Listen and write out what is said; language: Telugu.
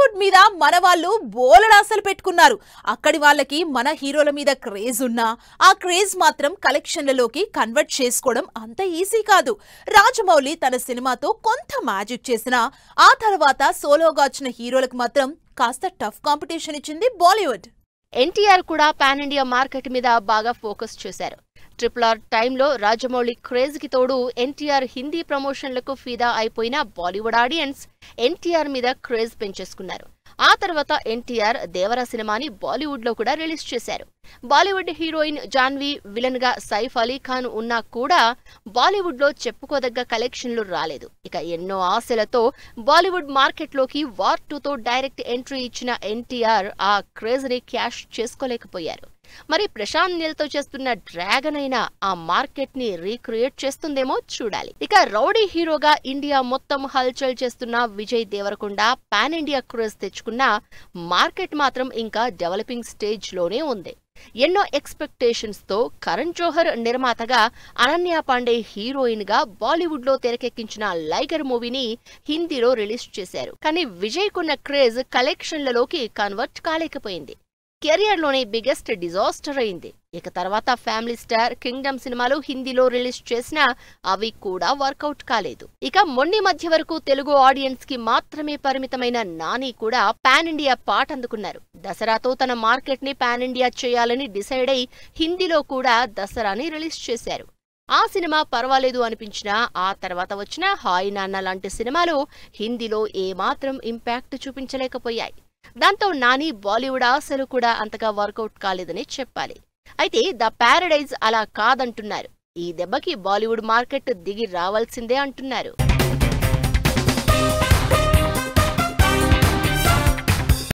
బాలీవుడ్ మీద మన వాళ్ళు బోలెడాసలు పెట్టుకున్నారు. అక్కడి వాళ్ళకి మన హీరోల మీద క్రేజ్ ఉన్నా ఆ క్రేజ్ మాత్రం కలెక్షన్లలోకి కన్వర్ట్ చేసుకోవడం అంత ఈజీ కాదు. రాజమౌళి తన సినిమాతో కొంత మ్యాజిక్ చేసినా ఆ తర్వాత సోలోగా వచ్చిన హీరోలకు మాత్రం కాస్త టఫ్ కాంపిటీషన్ ఇచ్చింది బాలీవుడ్. ఎన్టీఆర్ కూడా పాన్ ఇండియా మార్కెట్ మీద బాగా ఫోకస్ చేశారు. RRR టైంలో రాజమౌళి క్రేజ్ కి తోడు ఎన్టీఆర్ హిందీ ప్రమోషన్లకు ఫిదా అయిపోయిన బాలీవుడ్ ఆడియన్స్ ఎన్టీఆర్ మీద క్రేజ్ పెంచేసుకున్నారు. ఆ తర్వాత ఎన్టీఆర్ దేవరా సినిమాని బాలీవుడ్ లో కూడా రిలీజ్ చేశారు. బాలీవుడ్ హీరోయిన్ జాన్వీ విలన్ గా సైఫ్ అలీ ఖాన్ ఉన్నా కూడా బాలీవుడ్ లో చెప్పుకోదగ్గ కలెక్షన్లు రాలేదు. ఇక ఎన్నో ఆశలతో బాలీవుడ్ మార్కెట్ లోకి వార్ 2తో డైరెక్ట్ ఎంట్రీ ఇచ్చిన ఎన్టీఆర్ ఆ క్రేజ్ ని క్యాష్ చేసుకోలేకపోయారు. మరి ప్రశాంత్ నీల్ తో చేస్తున్న డ్రాగన్ అయినా ఆ మార్కెట్ ని రీక్రియేట్ చేస్తుందేమో చూడాలి. ఇక రౌడీ హీరోగా ఇండియా మొత్తం హల్చల్ చేస్తున్న Vijay Deverakonda pan India craze తెచ్చుకున్న మార్కెట్ మాత్రం ఇంకా డెవలపింగ్ స్టేజ్ లోనే ఉంది. ఎన్నో ఎక్స్పెక్టేషన్స్ తో కరణ్ జోహర్ నిర్మాతగా, అనన్య పాండే హీరోయిన్ గా బాలీవుడ్ లో తెరకెక్కించిన లైగర్ మూవీని హిందీలో రిలీజ్ చేశారు. కానీ విజయ్ కున్న క్రేజ్ కలెక్షన్లలోకి కన్వర్ట్ కాలేకపోయింది. కెరియర్ లోనే బిగ్గెస్ట్ డిజాస్టర్ అయింది. ఇక తర్వాత ఫ్యామిలీ స్టార్ కింగ్డమ్ సినిమాలు హిందీలో రిలీజ్ చేసినా అవి కూడా వర్కౌట్ కాలేదు. ఇక మొన్ని మధ్య వరకు తెలుగు ఆడియన్స్ కి మాత్రమే పరిమితమైన నాని కూడా పాన్ ఇండియా పాట అందుకున్నారు. దసరాతో తన మార్కెట్ ని పాన్ ఇండియా చేయాలని డిసైడ్ అయి హిందీలో కూడా దసరాని రిలీజ్ చేశారు. ఆ సినిమా పర్వాలేదు అనిపించినా ఆ తర్వాత వచ్చిన హాయ్ నాన్న లాంటి సినిమాలు హిందీలో ఏమాత్రం ఇంపాక్ట్ చూపించలేకపోయాయి. దాంతో నాని బాలీవుడ్ ఆశలు కూడా అంతగా వర్కౌట్ కాలేదని చెప్పాలి. అయితే ద ప్యారడైజ్ అలా కాదంటున్నారు. ఈ దెబ్బకి బాలీవుడ్ మార్కెట్ దిగి రావాల్సిందే అంటున్నారు.